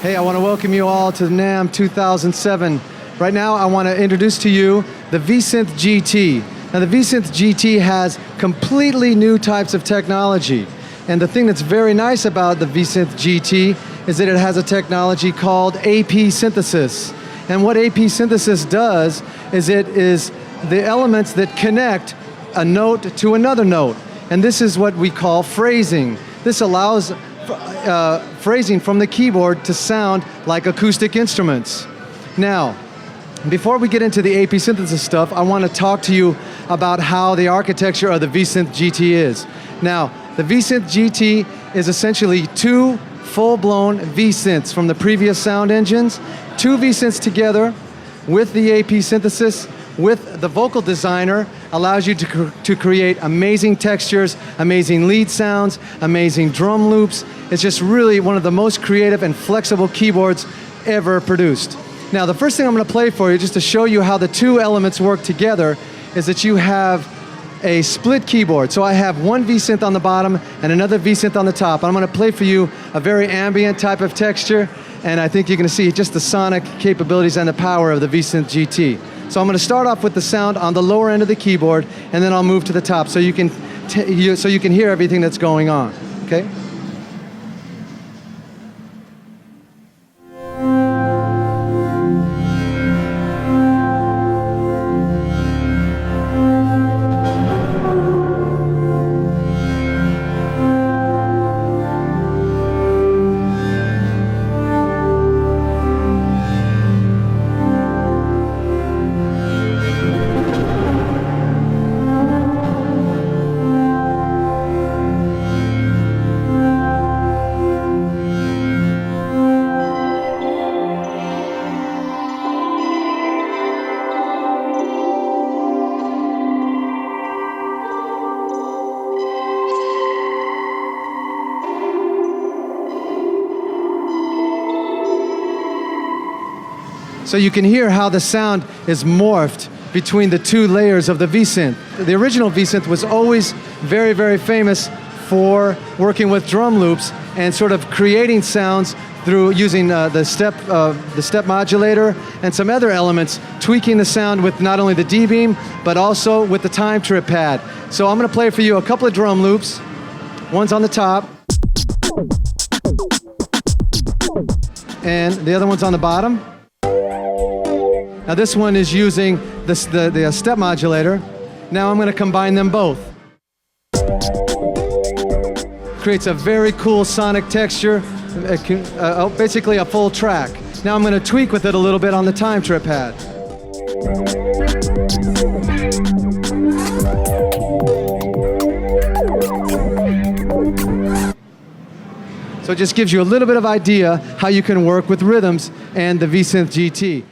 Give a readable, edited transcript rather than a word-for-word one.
Hey, I want to welcome you all to NAMM 2007. Right now, I want to introduce to you the V-Synth GT. Now, the V-Synth GT has completely new types of technology. And the thing that's very nice about the V-Synth GT is that it has a technology called AP synthesis. And what AP synthesis does is it is the elements that connect a note to another note. And this is what we call phrasing. This allows phrasing from the keyboard to sound like acoustic instruments. Now, before we get into the AP synthesis stuff, I want to talk to you about how the architecture of the V-Synth GT is. Now, the V-Synth GT is essentially two full-blown V-Synths from the previous sound engines, two V-Synths together with the AP synthesis, with the vocal designer, allows you to create amazing textures, amazing lead sounds, amazing drum loops. It's just really one of the most creative and flexible keyboards ever produced. Now, the first thing I'm going to play for you, just to show you how the two elements work together, is that you have a split keyboard. So I have one V-Synth on the bottom and another V-Synth on the top. I'm going to play for you a very ambient type of texture, and I think you're going to see just the sonic capabilities and the power of the V-Synth GT. So I'm going to start off with the sound on the lower end of the keyboard, and then I'll move to the top so you can hear everything that's going on. Okay? So you can hear how the sound is morphed between the two layers of the V-Synth. The original V-Synth was always very, very famous for working with drum loops and sort of creating sounds through using the step modulator and some other elements, tweaking the sound with not only the D-beam, but also with the time trip pad. So I'm going to play for you a couple of drum loops. One's on the top, and the other one's on the bottom. Now this one is using the step modulator. Now I'm going to combine them both. Creates a very cool sonic texture, basically a full track. Now I'm going to tweak with it a little bit on the time trip pad. So it just gives you a little bit of idea how you can work with rhythms and the V-Synth GT.